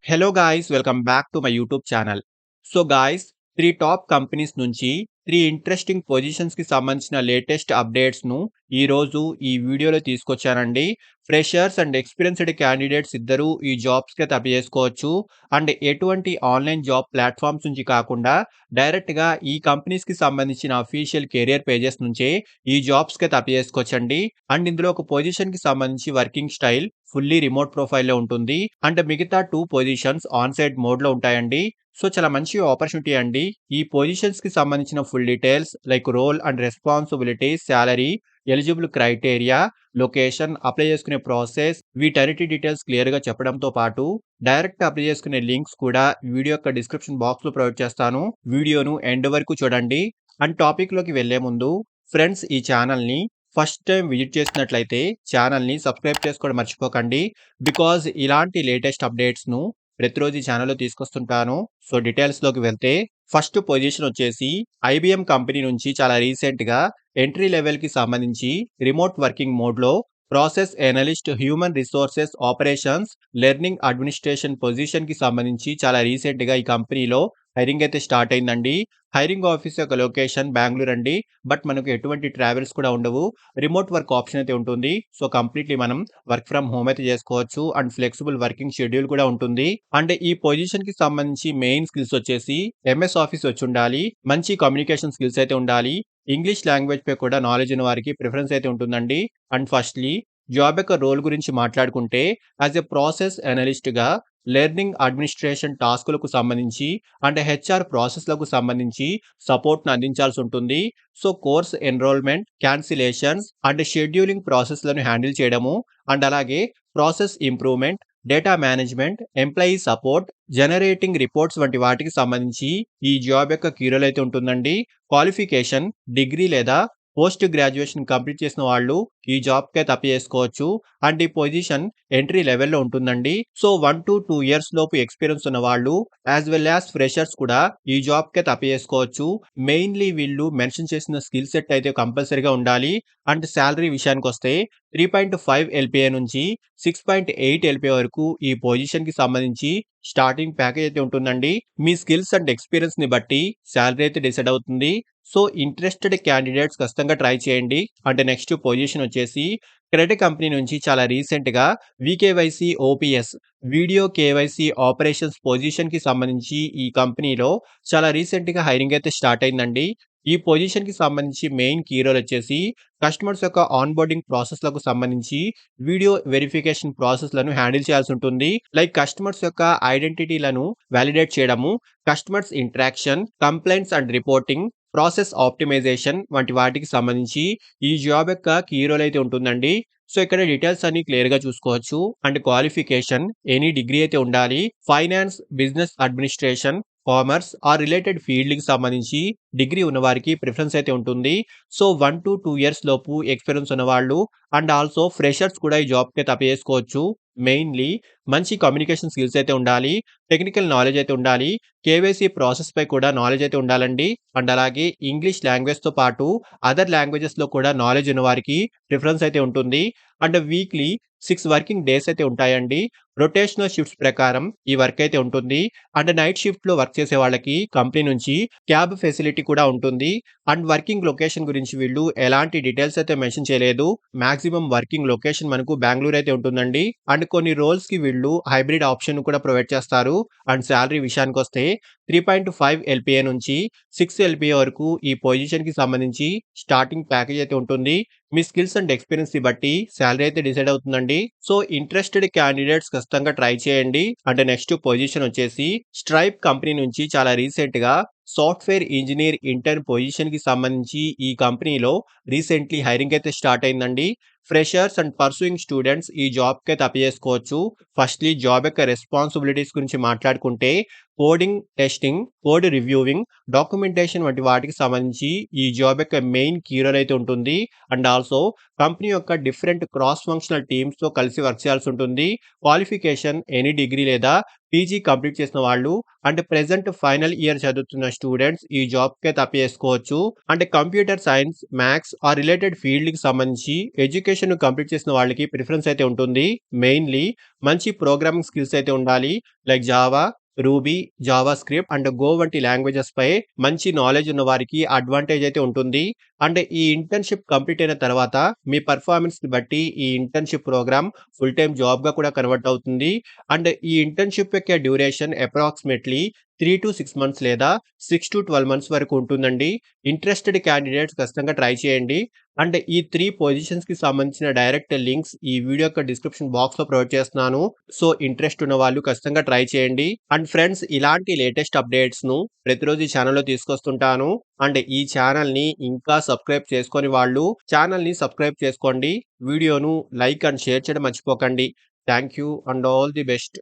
Hello guys, welcome back to my YouTube channel. So guys, 3 top companies నుంచి 3 interesting పొజిషన్స్‌కి సంబంధించిన latest అప్డేట్స్‌ను ఈరోజు ఈ వీడియోలో తీసుకొచ్చానండి. ఫ్రెషర్స్ అండ్ ఎక్స్‌పీరియన్స్‌డ్ క్యాండిడేట్స్ ఇద్దరూ ఈ జాబ్స్‌కైతే అప్లై చేసుకోవచ్చు. అండ్ ఎటువంటి ఆన్‌లైన్ జాబ్ ప్లాట్‌ఫార్మ్స్ నుంచి కాకుండా డైరెక్ట్‌గా ఈ కంపెనీస్‌కి సంబంధించిన అఫీషియల్ కెరియర్ పేజెస్ నుంచే ఈ జాబ్స్‌కైతే అప్లై చేసుకోవచ్చండి. అండ్ ఇందులో ఒక పొజిషన్‌కి సంబంధించి వర్కింగ్ స్టైల్ ఫుల్లీ రిమోట్ ప్రొఫైల్‌లో ఉంటుంది. అండ్ మిగతా 2 పొజిషన్స్ ఆన్ సైట్ మోడ్‌లో ఉంటాయండి. సో, చాలా మంచి ఆపర్చునిటీ అండి. ఈ పొజిషన్స్‌కి సంబంధించిన full details like role and responsibilities, salary, eligible criteria, location, apply చేసుకునే ప్రాసెస్ వీటన్నిటి డీటెయిల్స్ క్లియర్‌గా చెప్పడంతో పాటు డైరెక్ట్ అప్లై చేసుకునే లింక్స్ కూడా వీడియో యొక్క డిస్క్రిప్షన్ బాక్స్‌లో ప్రొవైడ్ చేస్తాను. వీడియోను ఎండ్ వరకు చూడండి. అండ్ టాపిక్‌లోకి వెళ్ళే ముందు ఫ్రెండ్స్, ఈ ఛానల్‌ని ఫస్ట్ టైం విజిట్ చేసినట్లయితే ఛానల్‌ని సబ్స్క్రైబ్ చేసుకోవడం మర్చిపోకండి. బికాజ్ ఇలాంటి లేటెస్ట్ అప్డేట్స్‌ను ప్రతిరోజు ఈ ఛానల్‌లో తీసుకొస్తుంటాను. సో, డీటెయిల్స్‌లోకి వెళ్తే ఫస్ట్ పొజిషన్ వచ్చేసి ఐబీఎం కంపెనీ నుంచి చాలా రీసెంట్‌గా ఎంట్రీ లెవెల్‌కి సంబంధించి రిమోట్ వర్కింగ్ మోడ్‌లో process analyst, human resources operations, learning administration పొజిషన్‌కి సంబంధించి చాలా రీసెంట్‌గా ఈ కంపెనీలో హైరింగ్ అయితే స్టార్ట్ అయిందండి. హైరింగ్ ఆఫీస్ యొక్క లొకేషన్ బెంగుళూరు అండి. బట్ మనకు ఎటువంటి ట్రావెల్స్ కూడా ఉండవు. రిమోట్ వర్క్ ఆప్షన్ అయితే ఉంటుంది. సో, కంప్లీట్‌లీ మనం వర్క్ ఫ్రమ్ హోమ్ అయితే చేసుకోవచ్చు. అండ్ ఫ్లెక్సిబుల్ వర్కింగ్ షెడ్యూల్ కూడా ఉంటుంది. అండ్ ఈ పొజిషన్‌కి సంబంధించి మెయిన్ స్కిల్స్ వచ్చేసి ఎంఎస్ ఆఫీస్ వచ్చుండాలి. మంచి కమ్యూనికేషన్ స్కిల్స్ అయితే ఉండాలి. ఇంగ్లీష్ లాంగ్వేజ్ పై కూడా నాలెడ్జ్ ఉన్న వారికి ప్రిఫరెన్స్ అయితే ఉంటుందండి. అండ్ ఫస్ట్‌లీ జాబ్ యొక్క రోల్ గురించి మాట్లాడుకుంటే యాస్ ఎ ప్రాసెస్ అనలిస్ట్‌గా లెర్నింగ్ అడ్మినిస్ట్రేషన్ టాస్కులకు సంబంధించి అండ్ హెచ్ఆర్ ప్రాసెస్‌లకు సంబంధించి సపోర్ట్‌ని అందించాల్సి ఉంటుంది. So, course enrolment, cancellations and scheduling ప్రాసెస్‌లను హ్యాండిల్ చేయడము అండ్ అలాగే process improvement, data management, employee support, generating reports వంటి వాటికి సంబంధించి ఈ జాబ్ యొక్క కీ రోల్ అయితే ఉంటుందండి. క్వాలిఫికేషన్ డిగ్రీ లేదా పోస్ట్ గ్రాడ్యుయేషన్ కంప్లీట్ చేసిన వాళ్ళు ఈ జాబ్‌కైతే అప్లై చేసుకోవచ్చు. అండ్ ఈ పొజిషన్ ఎంట్రీ లెవెల్‌లో ఉంటుందండి. సో, 1-2 ఇయర్స్ లోపు ఎక్స్‌పీరియన్స్ ఉన్న వాళ్ళు యాస్ వెల్ యాస్ ఫ్రెషర్స్ కూడా ఈ జాబ్‌కైతే అప్లై చేసుకోవచ్చు. మెయిన్‌లీ వీళ్ళు మెన్షన్ చేసిన స్కిల్ సెట్ అయితే కంపల్సరీగా ఉండాలి. అండ్ సాలరీ విషయానికొస్తే 3.5 ఎల్‌పిఏ నుంచి 6.8 ఎల్‌పిఏ వరకు ఈ పొజిషన్‌కి సంబంధించి స్టార్టింగ్ ప్యాకేజ్ అయితే ఉంటుందండి. మీ స్కిల్స్ అండ్ ఎక్స్‌పీరియన్స్‌ని బట్టి సాలరీ అయితే డిసైడ్ అవుతుంది. సో, ఇంట్రెస్టెడ్ క్యాండిడేట్స్ ఖచ్చితంగా ట్రై చేయండి. అంటే నెక్స్ట్ పొజిషన్ వచ్చేసి క్రెడిట్ కంపెనీ నుంచి చాలా రీసెంట్‌గా VKYC OPS video KYC operations పొజిషన్‌కి సంబంధించి ఈ కంపెనీలో చాలా రీసెంట్‌గా హైరింగ్ అయితే స్టార్ట్ అయిందండి. ఈ పొజిషన్‌కి సంబంధించి మెయిన్ కీ రోల్ వచ్చేసి కస్టమర్స్ యొక్క ఆన్‌బోర్డింగ్ ప్రాసెస్‌లకు సంబంధించి వీడియో వెరిఫికేషన్ ప్రాసెస్‌లను హ్యాండిల్ చేయాల్సి ఉంటుంది. లైక్ కస్టమర్స్ యొక్క ఐడెంటిటీలను వాలిడేట్ చేయడము, customers interaction, complaints and reporting, process optimization వంటి వాటికి సంబంధించి ఈ జాబ్ యొక్క కీ రోల్ అయితే ఉంటుందండి. సో, ఇక్కడ డీటెయిల్స్ అన్ని క్లియర్‌గా చూసుకోవచ్చు. అండ్ క్వాలిఫికేషన్ ఎనీ డిగ్రీ అయితే ఉండాలి. Finance, business administration, commerce or related ఫీల్డ్‌కి సంబంధించి డిగ్రీ ఉన్నవారికి ప్రిఫరెన్స్ అయితే ఉంటుంది. సో, 1-2 ఇయర్స్ లోపు ఎక్స్‌పీరియన్స్ ఉన్నవాళ్ళు అండ్ ఆల్సో ఫ్రెషర్స్ కూడా ఈ జాబ్‌కైతే అప్లై చేసుకోవచ్చు. మెయిన్‌లీ మంచి కమ్యూనికేషన్ స్కిల్స్ అయితే ఉండాలి. టెక్నికల్ నాలెడ్జ్ అయితే ఉండాలి. కేవైసీ ప్రాసెస్ పై కూడా నాలెడ్జ్ అయితే ఉండాలండి. అండ్ అలాగే ఇంగ్లీష్ లాంగ్వేజ్‌తో పాటు అదర్ లాంగ్వేజెస్‌లో కూడా నాలెడ్జ్ ఉన్నవారికి ప్రిఫరెన్స్ అయితే ఉంటుంది. అండ్ వీక్లీ 6 వర్కింగ్ డేస్ అయితే ఉంటాయండి. రొటేషనల్ షిఫ్ట్స్ ప్రకారం ఈ వర్క్ అయితే ఉంటుంది. అండ్ నైట్ షిఫ్ట్‌లో వర్క్ చేసే వాళ్ళకి కంపెనీ నుంచి క్యాబ్ ఫెసిలిటీ కూడా ఉంటుంది. అండ్ వర్కింగ్ లొకేషన్ గురించి వీళ్ళు ఎలాంటి డీటెయిల్స్ అయితే మెన్షన్ చేయలేదు. మాక్సిమం వర్కింగ్ లొకేషన్ మనకు బెంగుళూరు అయితే ఉంటుందండి. అండ్ కొన్ని రోల్స్‌కి వీళ్ళు హైబ్రిడ్ ఆప్షన్ కూడా ప్రొవైడ్ చేస్తారు. అండ్ సాలరీ విషయానికొస్తే 3.5 ఎల్‌పిఏ నుంచి 6 ఎల్‌పిఏ వరకు ఈ పొజిషన్‌కి సంబంధించి స్టార్టింగ్ ప్యాకేజ్ అయితే ఉంటుంది. మీ స్కిల్స్ అండ్ ఎక్స్‌పీరియన్స్‌ని బట్టి సాలరీ అయితే డిసైడ్ అవుతుందండి. సో, ఇంట్రెస్టెడ్ క్యాండిడేట్స్ ఖచ్చితంగా ట్రై చేయండి. అంటే నెక్స్ట్ పొజిషన్ వచ్చేసి స్ట్రైప్ కంపెనీ నుంచి చాలా రీసెంట్‌గా సాఫ్ట్‌వేర్ ఇంజినీర్ ఇంటర్న్ పొజిషన్‌కి సంబంధించి ఈ కంపెనీలో రీసెంట్‌లీ హైరింగ్ అయితే స్టార్ట్ అయిందండి. ఫ్రెషర్స్ అండ్ పర్సూయింగ్ స్టూడెంట్స్ ఈ జాబ్‌కైతే అప్లై చేసుకోవచ్చు. ఫస్ట్‌లీ జాబ్ యొక్క రెస్పాన్సిబిలిటీస్ గురించి మాట్లాడుకుంటే coding, testing, code reviewing, documentation వంటి వాటికి సంబంధించి ఈ జాబ్ యొక్క మెయిన్ కీ రోల్ అయితే ఉంటుంది. అండ్ ఆల్సో కంపెనీ యొక్క డిఫరెంట్ క్రాస్ ఫంక్షనల్ టీమ్స్‌తో కలిసి వర్క్ చేయాల్సి ఉంటుంది. క్వాలిఫికేషన్ ఎనీ డిగ్రీ లేదా పీజీ కంప్లీట్ చేసిన వాళ్ళు అండ్ ప్రెజెంట్ ఫైనల్ ఇయర్ చదువుతున్న స్టూడెంట్స్ ఈ జాబ్‌కి తప్పేసుకోవచ్చు. అంటే కంప్యూటర్ సైన్స్, మ్యాథ్స్ ఆ రిలేటెడ్ ఫీల్డ్‌కి సంబంధించి ఎడ్యుకేషన్ కంప్లీట్ చేసిన వాళ్ళకి ప్రిఫరెన్స్ అయితే ఉంటుంది. మెయిన్‌లీ మంచి ప్రోగ్రామింగ్ స్కిల్స్ అయితే ఉండాలి. Like Java, ruby, Java script and go వంటి లాంగ్వేజెస్ పై మంచి నాలెడ్జ్ ఉన్న వారికి అడ్వాంటేజ్ అయితే ఉంటుంది. అంటే ఈ ఇంటర్న్‌షిప్ కంప్లీట్ అయిన తర్వాత మీ పెర్ఫార్మన్స్‌ని బట్టి ఈ ఇంటర్న్‌షిప్ ప్రోగ్రామ్ ఫుల్ టైమ్ జాబ్‌గా కూడా కన్వర్ట్ అవుతుంది. అండ్ ఈ ఇంటర్న్‌షిప్ యొక్క డ్యూరేషన్ అప్రాక్సిమేట్‌లీ 3-6 మంత్స్ లేదా 6-12 మంత్స్ వరకు ఉంటుందండి. ఇంట్రెస్టెడ్ క్యాండిడేట్స్ ఖచ్చితంగా ట్రై చేయండి. అండ్ ఈ 3 పొజిషన్స్‌కి సంబంధించిన డైరెక్ట్ లింక్స్ ఈ వీడియో యొక్క డిస్క్రిప్షన్ బాక్స్‌లో ప్రొవైడ్ చేస్తున్నాను. సో, ఇంట్రెస్ట్ ఉన్న వాళ్ళు ఖచ్చితంగా ట్రై చేయండి. అండ్ ఫ్రెండ్స్ ఇలాంటి లేటెస్ట్ అప్డేట్స్‌ను ప్రతిరోజు ఈ ఛానెల్‌లో తీసుకొస్తుంటాను. అండ్ ఈ ఛానెల్‌ని ఇంకా సబ్స్క్రైబ్ చేసుకోని వాళ్ళు ఛానెల్‌ని సబ్స్క్రైబ్ చేసుకోండి. వీడియోను లైక్ అండ్ షేర్ చేయడం మర్చిపోకండి. Thank you and all the best.